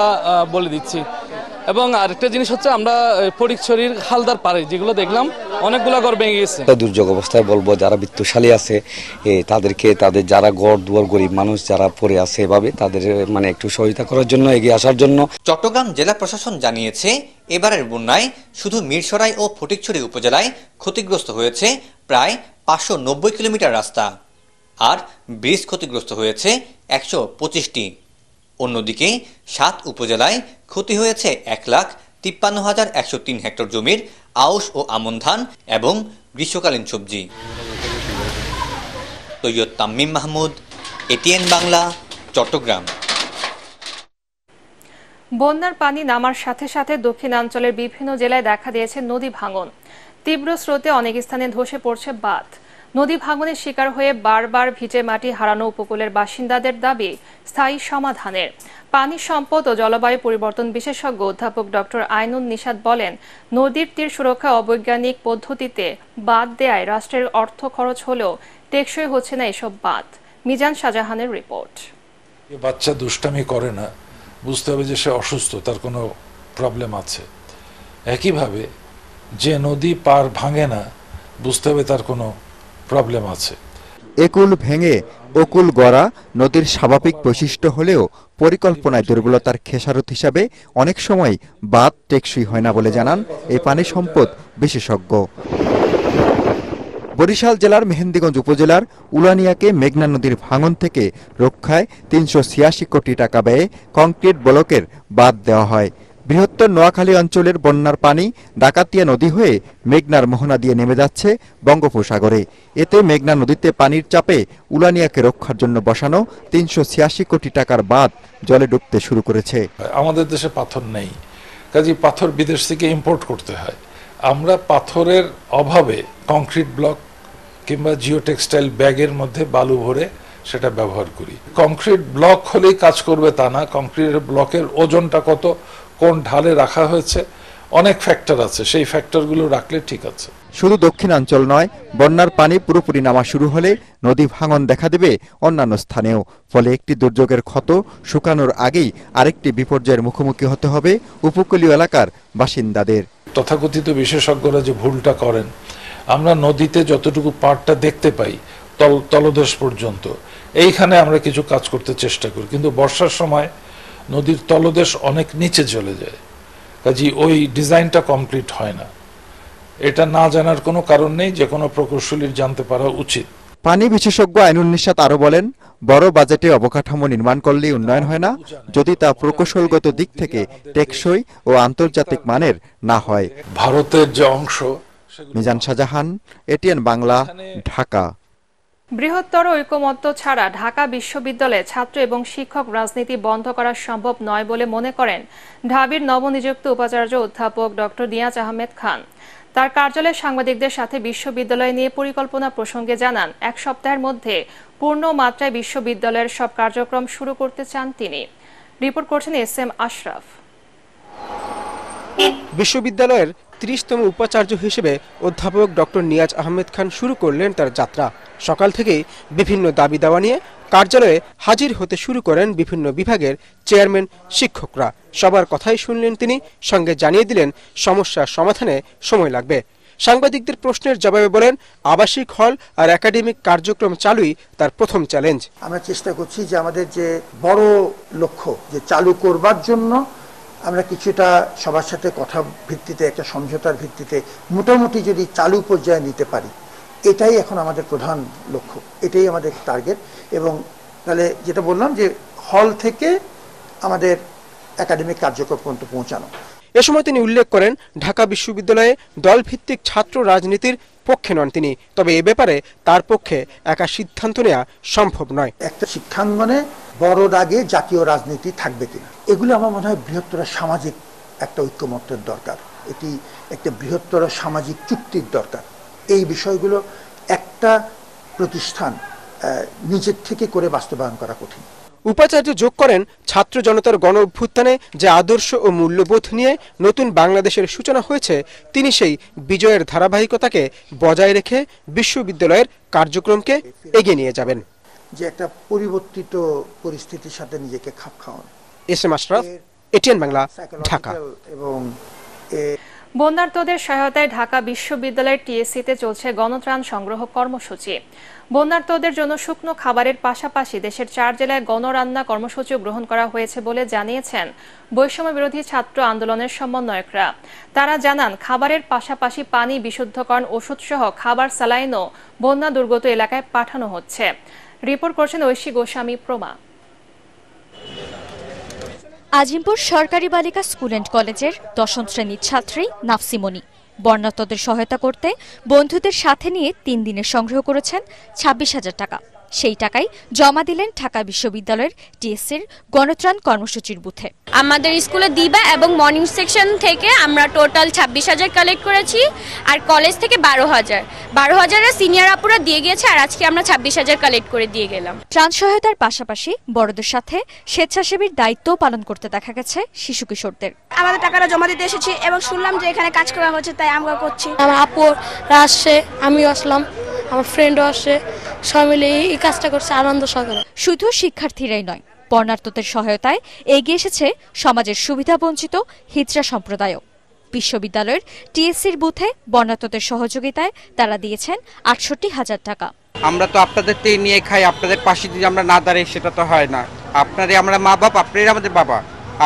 বলে দিচ্ছি। এবং আরেকটা জিনিস হচ্ছে আমরা ফটিকছড়ির হালদার পাড়ে যেগুলো দেখলাম অনেকগুলো ঘর ভেঙে গেছে। দুর্যোগ অবস্থায় বলবো যারা বিত্তশালী আছে তাদেরকে, তাদের যারা ঘর দুয়ার গরিব মানুষ যারা পড়ে আছে এভাবে তাদের মানে একটু সহায়তা করার জন্য, এগিয়ে আসার জন্য। চট্টগ্রাম জেলা প্রশাসন জানিয়েছে এবারের বন্যায় শুধু মিরসরাই ও ফটিকছড়ি উপজেলায় ক্ষতিগ্রস্ত হয়েছে প্রায় 590 কিলোমিটার রাস্তা, আর ব্রিজ ক্ষতিগ্রস্ত হয়েছে 125টি। অন্যদিকে 7 উপজেলায় ক্ষতি হয়েছে 1,53,103 হেক্টর জমির আউশ ও আমন ধান এবং গ্রীষ্মকালীন সবজি। সৈয়দ তামিম মাহমুদ, এটিএন বাংলা, চট্টগ্রাম। বন্যার পানি নামার সাথে সাথে দক্ষিণাঞ্চলের বিভিন্ন জেলায় দেখা দিয়েছে নদী ভাঙন। তীব্র স্রোতে অনেক স্থানে ধসে পড়ছে বাঁধ। নদী ভাঙনের শিকার হয়ে বারবার ভিজে মাটি হারানো উপকূলের বাসিন্দাদের দাবি স্থায়ী সমাধানের। পানি সম্পদ ও জলবায়ু পরিবর্তন বিশেষজ্ঞ অধ্যাপক ডক্টর আইনুন নিশাত বলেন, নদীর তীর সুরক্ষা অবৈজ্ঞানিক পদ্ধতিতে বাঁধ দেয়ায় রাষ্ট্রের অর্থ খরচ হলেও টেকসই হচ্ছে না এসব বাঁধ। মিজান শাহজাহানের রিপোর্ট। বাচ্চা দুষ্টামি করে না, বুঝতে হবে যে সে অসুস্থ, তার কোনো প্রবলেম আছে। একইভাবে যে নদী পার ভাঙে না, বুঝতে হবে তার কোনো প্রবলেম আছে। একুল ভেঙে অকুল গড়া নদীর স্বাভাবিক বৈশিষ্ট্য হলেও পরিকল্পনায় দুর্বলতার খেসারত হিসাবে অনেক সময় বাঁধ টেকসই হয় না বলে জানান এই পানি সম্পদ বিশেষজ্ঞ। বরিশাল জেলার মেহেন্দিগঞ্জ উপজেলার উলানিয়াকে মেঘনা নদীর ভাঙন থেকে রক্ষায় ৩৮৬ কোটি টাকা ব্যয়ে কংক্রিট ব্লকের বাঁধ দেওয়া হয়। বৃহত্তর নোয়াখালী অঞ্চলের বন্যার পানি ডাকাতিয়া নদী হয়ে মেঘনার মোহনা দিয়ে নেমে যাচ্ছে বঙ্গোপসাগরে। এতে মেঘনা নদীতে পানির চাপে উলানিয়াকে রক্ষার জন্য বসানো ৩৮৬ কোটি টাকার বাঁধ জলে ডুবতে শুরু করেছে। আমাদের দেশে পাথর নেই, কাজেই পাথর বিদেশ থেকে ইম্পোর্ট করতে হয়। আমরা পাথরের অভাবে কংক্রিট ব্লক কিংবা জিও টেক্সটাইল ব্যাগের মধ্যে বালু ভরে সেটা ব্যবহার করি। কংক্রিট ব্লক হলেই কাজ করবে তা না, কংক্রিট ব্লকের ওজনটা কত, কোন ঢালে রাখা হয়েছে, অনেক ফ্যাক্টর আছে, সেই ফ্যাক্টরগুলো রাখলে ঠিক আছে। শুধু দক্ষিণাঞ্চল নয়, বন্যার পানি পুরোপুরি নামা শুরু হলে নদী ভাঙন দেখা দেবে অন্যান্য স্থানেও। ফলে একটি দুর্যোগের ক্ষত শুকানোর আগেই আরেকটি বিপর্যয়ের মুখোমুখি হতে হবে উপকূলীয় এলাকার বাসিন্দাদের। তথাকথিত বিশেষজ্ঞরা যে ভুলটা করেন, আমরা নদীতে যতটুকু পাড়টা দেখতে পাই তলদেশ পর্যন্ত, এইখানে আমরা কিছু কাজ করতে চেষ্টা করি, কিন্তু বর্ষার সময় নদীর তলদেশ অনেক নিচে চলে যায়, কাজেই ওই ডিজাইনটা কমপ্লিট হয় না। এটা না জানার কোনো কারণ নেই, যে কোনো প্রকৌশলীর জানতে পারা উচিত। পানি বিশেষজ্ঞ আইনুন নিশাত আরো বলেন, বড় বাজেটে অবকাঠামো নির্মাণ করলেই উন্নয়ন হয় না, যদি তা প্রকৌশলগত দিক থেকে টেকসই ও আন্তর্জাতিক মানের না হয়। ভারতের যে অংশ। মিজান শাহজাহান, এটিএন বাংলা, ঢাকা। বৃহত্তর ঐকমত্য ছাড়া ঢাকা বিশ্ববিদ্যালয়ে ছাত্র এবং শিক্ষক রাজনীতি বন্ধ করা সম্ভব নয় বলে মনে করেন ঢাবির নবনিযুক্ত উপাচার্য অধ্যাপক ডক্টর নিয়াজ আহমেদ খান। তার কার্যালয়ে সাংবাদিকদের সাথে বিশ্ববিদ্যালয় নিয়ে পরিকল্পনা প্রসঙ্গে জানান, এক সপ্তাহের মধ্যে পূর্ণ মাত্রায় বিশ্ববিদ্যালয়ের সব কার্যক্রম শুরু করতে চান তিনি। রিপোর্ট করছেন SM আশরাফ। বিশ্ববিদ্যালয়ের ৩০তম উপাচার্য হিসেবে অধ্যাপক ডক্টর নিয়াজ আহমেদ খান শুরু করলেন তার যাত্রা। সকাল থেকেই বিভিন্ন দাবি দাওয়া নিয়ে কার্যালয়ে হাজির হতে শুরু করেন বিভিন্ন বিভাগের চেয়ারম্যান, শিক্ষকরা। সবার কথাই শুনলেন তিনি, সঙ্গে জানিয়ে দিলেন সমস্যার সমাধানে সময় লাগবে। সাংবাদিকদের প্রশ্নের জবাবে বলেন, আবাসিক হল আর একাডেমিক কার্যক্রম চালুই তার প্রথম চ্যালেঞ্জ। আমরা চেষ্টা করছি যে আমাদের যে বড় লক্ষ্য যে চালু করবার জন্য আমরা কিছুটা সবার সাথে কথা ভিত্তিতে, একটা সমঝোতার ভিত্তিতে মোটামুটি যদি চালু পর্যায়ে নিতে পারি, এটাই এখন আমাদের প্রধান লক্ষ্য, এটাই আমাদের টার্গেট। এবং তাহলে যেটা বললাম যে হল থেকে আমাদের একাডেমিক কার্যক্রম পর্যন্ত পৌঁছানো। এ সময় তিনি উল্লেখ করেন, ঢাকা বিশ্ববিদ্যালয়ে দলভিত্তিক ছাত্র রাজনীতির পক্ষে নন তিনি, তবে এ ব্যাপারে তার পক্ষে একা সিদ্ধান্ত নেওয়া সম্ভব নয়। একটা শিক্ষাঙ্গনে বড় দাগে জাতীয় রাজনীতি থাকবে কিনা, এগুলো আমার মনে হয় বৃহত্তর সামাজিক একটা ঐক্যমত্যের দরকার, এটি একটা বৃহত্তর সামাজিক চুক্তির দরকার। এই বিষয়গুলো একটা প্রতিষ্ঠান নিজের থেকে করে বাস্তবায়ন করা কঠিন। উপাচার্য যোগ করেন, ছাত্র জনতার গণ অভ্যুত্থানে যে আদর্শ ও মূল্যবোধ নিয়ে নতুন বাংলাদেশের সূচনা হয়েছে, তিনি সেই বিজয়ের ধারাবাহিকতাকে বজায় রেখে বিশ্ববিদ্যালয়ের কার্যক্রমকে এগিয়ে নিয়ে যাবেন। যে একটা পরিবর্তিত পরিস্থিতির সাথে নিজেকে খাপ খাওয়ানো। SM Ashraf, ATN Bangla, Dhaka. এবং বন্যার্তদের সহায়তায় ঢাকা বিশ্ববিদ্যালয়ের TSC-তে চলছে গণত্রাণ সংগ্রহ কর্মসূচি। বন্যার্তদের জন্য শুকনো খাবারের পাশাপাশি দেশের 4 জেলায় গণরান্না কর্মসূচিও গ্রহণ করা হয়েছে বলে জানিয়েছেন বৈষম্য বিরোধী ছাত্র আন্দোলনের সমন্বয়করা। তারা জানান, খাবারের পাশাপাশি পানি, বিশুদ্ধকরণ ওষুধ সহ খাবার, স্যালাইনও বন্যা দুর্গত এলাকায় পাঠানো হচ্ছে। রিপোর্ট করছেন ঐশী গোস্বামী প্রমা। আজিমপুর সরকারি বালিকা স্কুল অ্যান্ড কলেজের 10ম শ্রেণীর ছাত্রী নাফসিমণি বন্যার্তদের সহায়তা করতে বন্ধুদের সাথে নিয়ে 3 দিনের সংগ্রহ করেছেন 26,000 টাকা। সেই টাকাই জমা দিলেন ঢাকা বিশ্ববিদ্যালয়ের TSC-র গণত্রাণ কর্মসূচির বুথে। আমাদের স্কুলে দিবা এবং মর্নিং সেকশন থেকে আমরা টোটাল 26,000 কালেক্ট করেছি, আর কলেজ থেকে 12,000। 12,000 সিনিয়র আপুরা দিয়ে গিয়েছে, আর আজকে আমরা 26,000 কালেক্ট করে দিয়ে গেলাম। ত্রাণ সহায়তার পাশাপাশি বড়দের সাথে স্বেচ্ছাসেবীর দায়িত্ব পালন করতে দেখা গেছে শিশু কিশোরদের। আমাদের টাকাটা জমা দিতে এসেছি এবং শুনলাম যে এখানে কাজ করা হচ্ছে, তাই আমরা করছি। আমার আপুরা আসছে, আমিও আসলাম, আমার ফ্রেন্ডও আসছে, সবাই মিলে এই কাজটা করছে আনন্দ সহকারে। শুধু শিক্ষার্থীরাই নয়, বর্ণার্তদের সহায়তায় এগিয়ে এসেছে সমাজের সুবিধাবঞ্চিত হিজড়া সম্প্রদায়ও। বিশ্ববিদ্যালয়ের টিএসসির বুথে বর্ণার্তদের সহযোগিতায় তারা দিয়েছেন 68,000 টাকা। আমরা তো আপনাদের থেকে নিয়ে খাই, আপনাদের পাশে যদি আমরা না দাঁড়াই সেটা তো হয় না। আপনাদের আমরা মা বাপ, আপনারাই আমাদের বাবা।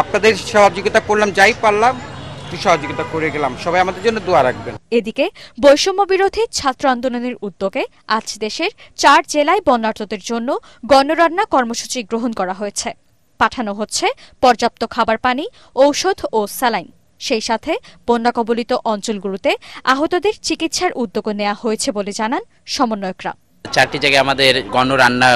আপনাদের সহযোগিতা করলাম, যাই পারলাম সহযোগিতা করে গেলাম। সবাই আমাদের জন্য দোয়া রাখবেন। এদিকে বৈষম্য বিরোধী ছাত্র আন্দোলনের উদ্যোগে আজ দেশের 4 জেলায় বন্যার্তদের জন্য গণরান্না কর্মসূচি গ্রহণ করা হয়েছে। পাঠানো হচ্ছে পর্যাপ্ত খাবার পানি, ঔষধ ও স্যালাইন। সেই সাথে বন্যা কবলিত অঞ্চলগুলোতে আহতদের চিকিৎসার উদ্যোগ নেওয়া হয়েছে বলে জানান সমন্বয়করা। 4টি জায়গায় আমাদের গণরান্না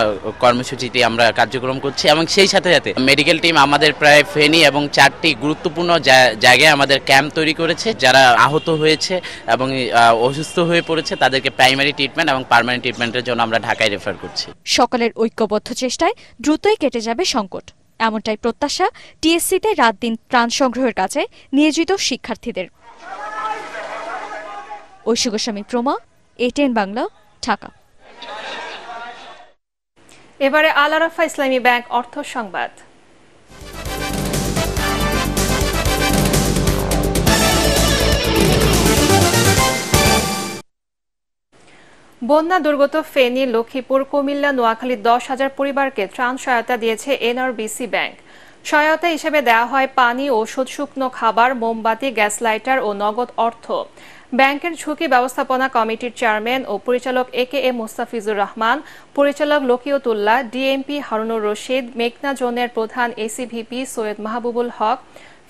কর্মসূচিতে আমরা কার্যক্রম করছি এবং সেই সাথে সাথে মেডিকেল টিম আমাদের প্রায় ফেনী এবং 4টি গুরুত্বপূর্ণ জায়গায় আমাদের ক্যাম্প তৈরি করেছে। যারা আহত হয়েছে এবং অসুস্থ হয়ে পড়েছে তাদেরকে প্রাইমারি ট্রিটমেন্ট এবং পার্মানেন্ট ট্রিটমেন্টের জন্য আমরা ঢাকায় রেফার করছি। সকলের ঐক্যবদ্ধ চেষ্টায় দ্রুতই কেটে যাবে সংকট, এমনটাই প্রত্যাশা টিএসসিতে রাত দিন ত্রাণ সংগ্রহের কাজে নিয়োজিত শিক্ষার্থীদের। ঐশী গোস্বামী প্রমা, ATN বাংলা, ঢাকা। এবারে আল আরাফা ইসলামী ব্যাংক অর্থ সংবাদ। বন্যা দুর্গত ফেনী, লক্ষ্মীপুর, কুমিল্লা, নোয়াখালী 10,000 পরিবারকে ত্রাণ সহায়তা দিয়েছে এনআরবিসি ব্যাংক। সহায়তা হিসেবে দেওয়া হয় পানি, ওষুধ, শুকনো খাবার, মোমবাতি, গ্যাস লাইটার ও নগদ অর্থ। ব্যাংকের ঝুঁকি ব্যবস্থাপনা কমিটির চেয়ারম্যান ও পরিচালক AKM মুস্তাফিজুর রহমান, পরিচালক লকিয়তুল্লাহ, ডিএমপি হারুনুর রশিদ, মেঘনা জোনের প্রধান ACVP সৈয়দ মাহবুবুল হক,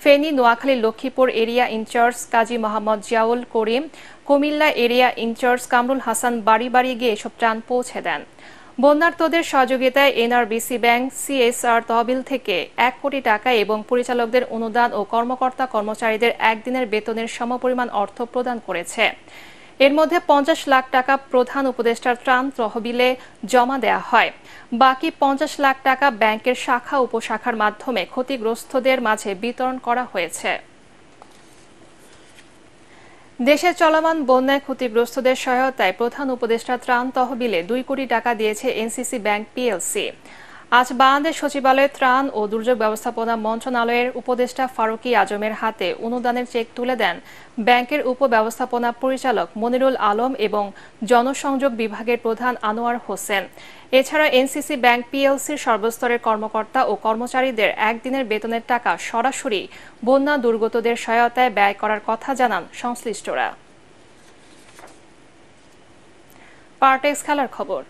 ফেনী, নোয়াখালী, লক্ষ্মীপুর এরিয়া ইনচার্জ কাজী মোহাম্মদ জিয়াউল করিম, কুমিল্লা এরিয়া ইনচার্জ কামরুল হাসান বাড়ি বাড়ি গিয়ে এসব ত্রাণ পৌঁছে দেন। বন্যার্তদের সহযোগিতায় এনআরবিসি ব্যাংক CSR তহবিল থেকে 1 কোটি টাকা এবং পরিচালকদের অনুদান ও কর্মকর্তা কর্মচারীদের একদিনের বেতনের সমপরিমাণ অর্থ প্রদান করেছে। এর মধ্যে 50 লাখ টাকা প্রধান উপদেষ্টার ত্রাণ তহবিলে জমা দেওয়া হয়। বাকি 50 লাখ টাকা ব্যাংকের শাখা উপশাখার মাধ্যমে ক্ষতিগ্রস্তদের মাঝে বিতরণ করা হয়েছে। দেশে চলমান বন্যায় ক্ষতিগ্রস্তদের সহায়তায় প্রধান উপদেষ্টা ত্রাণ তহবিলে 2 কোটি টাকা দিয়েছে এনসিসি ব্যাংক PLC। আজ বাংলাদেশ সচিবালয়ে ত্রাণ ও দুর্যোগ ব্যবস্থাপনা মন্ত্রণালয়ের উপদেষ্টা ফারুকী আজমের হাতে অনুদানের চেক তুলে দেন ব্যাংকের উপব্যবস্থাপনা পরিচালক মনিরুল আলম এবং জনসংযোগ বিভাগের প্রধান আনোয়ার হোসেন। এছাড়া এনসিসি ব্যাংক PLCর সর্বস্তরের কর্মকর্তা ও কর্মচারীদের একদিনের বেতনের টাকা সরাসরি বন্যা দুর্গতদের সহায়তায় ব্যয় করার কথা জানান সংশ্লিষ্টরা। পার্টেক্স খেলার খবর।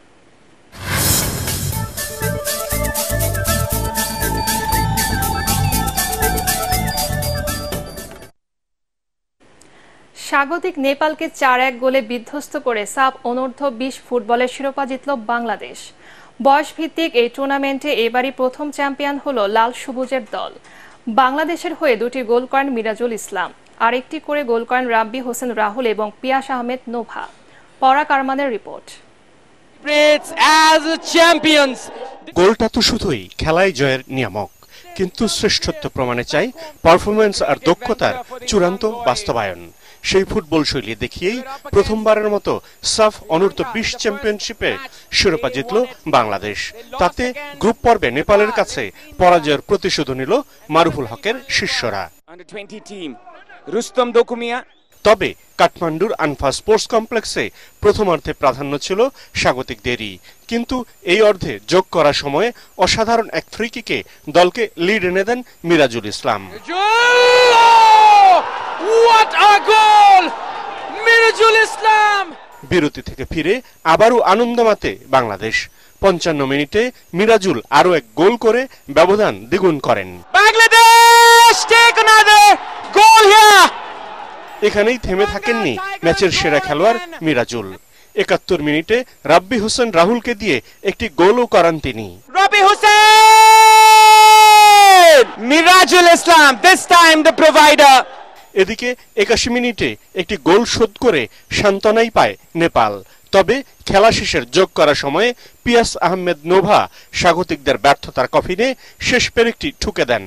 স্বাগতিক নেপালকে 4-1 গোলে বিধ্বস্ত করে সাব অনূর্ধ্ব 20 ফুটবলের শিরোপা জিতল বাংলাদেশ। বয়সভিত্তিক এই টুর্নামেন্টে এবারই প্রথম চ্যাম্পিয়ন হলো লাল সবুজের দল। বাংলাদেশের হয়ে 2টি গোল করেন মিরাজুল ইসলাম, আর 1টি করে গোল করেন রাব্বি হোসেন রাহুল এবং পিয়াস আহমেদ নোভা। পরাগ আরমানের রিপোর্ট। গোলটা তো শুধুই খেলায় জয়ের নিয়ামক, কিন্তু শ্রেষ্ঠত্ব প্রমাণে চাই পারফরমেন্স আর দক্ষতার চূড়ান্ত বাস্তবায়ন। সেই ফুটবল শৈলী দেখিয়েই প্রথমবারের মতো সাফ অনূর্ধ্ব 20 চ্যাম্পিয়নশিপে শিরোপা জিতল বাংলাদেশ। তাতে গ্রুপ পর্বে নেপালের কাছে পরাজয়ের প্রতিশোধ নিল মারুফুল হকের শিষ্যরা। তবে কাঠমান্ডুর আনফা স্পোর্টস কমপ্লেক্সে প্রথমার্ধে প্রাধান্য ছিল স্বাগতিকদেরই, কিন্তু এই অর্ধে যোগ করার সময়ে অসাধারণ এক ফ্রি কিকে দলকে লিড এনে দেন মিরাজুল ইসলাম। বিরতি থেকে ফিরে আবারও আনন্দমাতে বাংলাদেশ। 55 মিনিটে মিরাজুল আরো এক গোল করে ব্যবধান দ্বিগুণ করেন। এখানেই থেমে থাকেননি ম্যাচের সেরা খেলোয়াড় মিরাজুল। 71 মিনিটে রাব্বি হোসেন রাহুলকে দিয়ে একটি গোলও করান তিনি। রাব্বি হোসেন, মিরাজুল ইসলাম, this time the provider। এদিকে 81 মিনিটে একটি গোল শোধ করে সান্ত্বনাই পায় নেপাল। তবে খেলা শেষের যোগ করা সময়ে পিয়াস আহমেদ নোভা স্বাগতিকদের ব্যর্থতার কফিনে শেষ পেরেকটি ঠুকে দেন।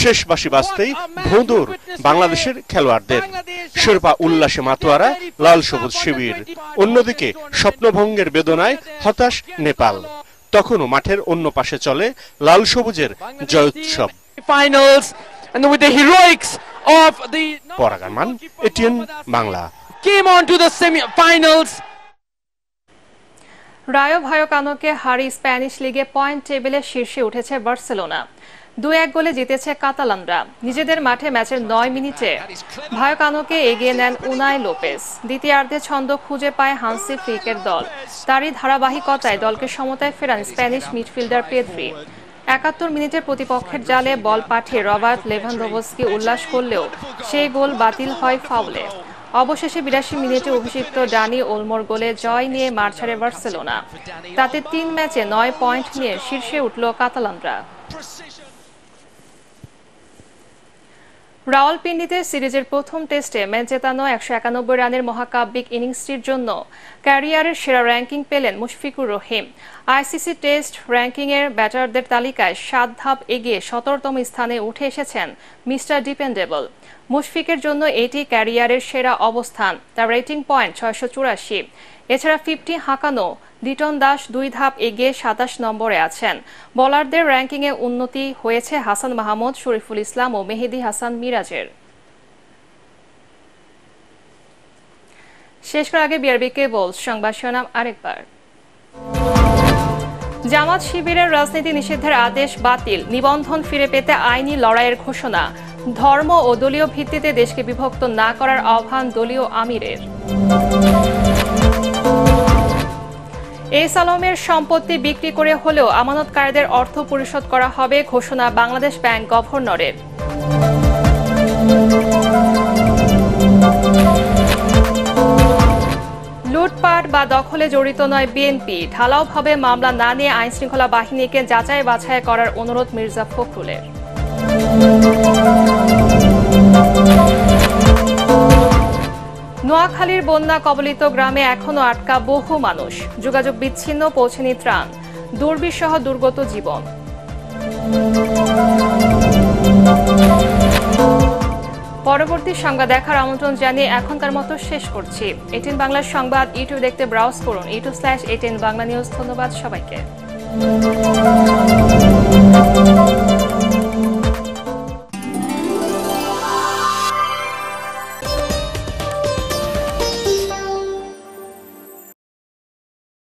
শেষ বাঁশি বাজতেই ভোঁদৌড় বাংলাদেশের খেলোয়াড়দের, শেরপা উল্লাসে মাতোয়ারা লাল সবুজ শিবির। অন্যদিকে স্বপ্নভঙ্গের বেদনায় হতাশ নেপাল। তখনও মাঠের অন্য পাশে চলে লাল সবুজের জয়োৎসব। পরাগারমান, এটিএন বাংলা। রায়ো ভায়োকানোকে হারিয়ে স্প্যানিশ লিগে পয়েন্ট টেবিলের শীর্ষে উঠেছে বার্সেলোনা। 2-1 গোলে জিতেছে কাতালানরা। নিজেদের মাঠে ম্যাচের 9 মিনিটে ভায়োকানোকে এগিয়ে নেন উনাই লোপেস। দ্বিতীয়ার্ধে ছন্দ খুঁজে পায় হান্সি ফ্লিকের দল। তারই ধারাবাহিকতায় দলকে সমতায় ফেরান স্প্যানিশ মিডফিল্ডার পেদ্রি। 71 মিনিটে প্রতিপক্ষের জালে বল পাঠিয়ে রবার্ট লেভানডোভস্কি উল্লাস করলেও সেই গোল বাতিল হয় ফাউলে। অবশেষে 82 মিনিটে অভিষিক্ত ডানি ওলমোর গোলে জয় নিয়ে মাঠ ছাড়ে বার্সেলোনা। তাতে 3 ম্যাচে 9 পয়েন্ট নিয়ে শীর্ষে উঠল কাতালানরা। রাওয়ালপিন্ডিতে সিরিজের প্রথম টেস্টে ম্যাচ জেতানো 191 রানের মহাকাব্যিক ইনিংসটির জন্য ক্যারিয়ারের সেরা র্যাঙ্কিং পেলেন মুশফিকুর রহিম। আইসিসি টেস্ট র্যাঙ্কিংয়ের ব্যাটারদের তালিকায় 7 ধাপ এগিয়ে 17তম স্থানে উঠে এসেছেন মিস্টার ডিপেন্ডেবল। মুশফিকের জন্য এটি ক্যারিয়ারের সেরা অবস্থান। তার রেটিং পয়েন্ট 684। এছাড়া 50 হাঁকানো লিটন দাস 2 ধাপ এগিয়ে 27 নম্বরে আছেন। বোলারদের র্যাঙ্কিংয়ে উন্নতি হয়েছে হাসান মাহমুদ, শরীফুল ইসলাম ও মেহেদী হাসান মিরাজের। শেষ করার আগে বিআরবি কেবলস সংবাদ শিরোনাম আরেকবার। জামাত শিবিরের রাজনীতি নিষিদ্ধের আদেশ বাতিল, নিবন্ধন ফিরে পেতে আইনি লড়াইয়ের ঘোষণা। ধর্ম ও দলীয় ভিত্তিতে দেশকে বিভক্ত না করার আহ্বান দলীয় আমিরের। এস আলমের সম্পত্তি বিক্রি করে হলেও আমানতকারীদের অর্থ পরিশোধ করা হবে, ঘোষণা বাংলাদেশ ব্যাংক গভর্নরের। লুটপাট বা দখলে জড়িত নয় বিএনপি, ঢালাওভাবে মামলা না নিয়ে আইনশৃঙ্খলা বাহিনীকে যাচাই বাছাই করার অনুরোধ মির্জা ফখরুলের। নোয়াখালীর বন্যা কবলিত গ্রামে এখনো আটকা বহু মানুষ, যোগাযোগ বিচ্ছিন্ন, পৌঁছেনি ত্রাণ, দুর্বিষহ দুর্গত জীবন। পরবর্তী সংবাদ দেখার আমন্ত্রণ জানিয়ে এখনকার মতো শেষ করছি। এটিএন বাংলার সংবাদ ইউটিউব দেখতে ব্রাউজ করুন, youtube/ATN বাংলা নিউজ। ধন্যবাদ সবাইকে।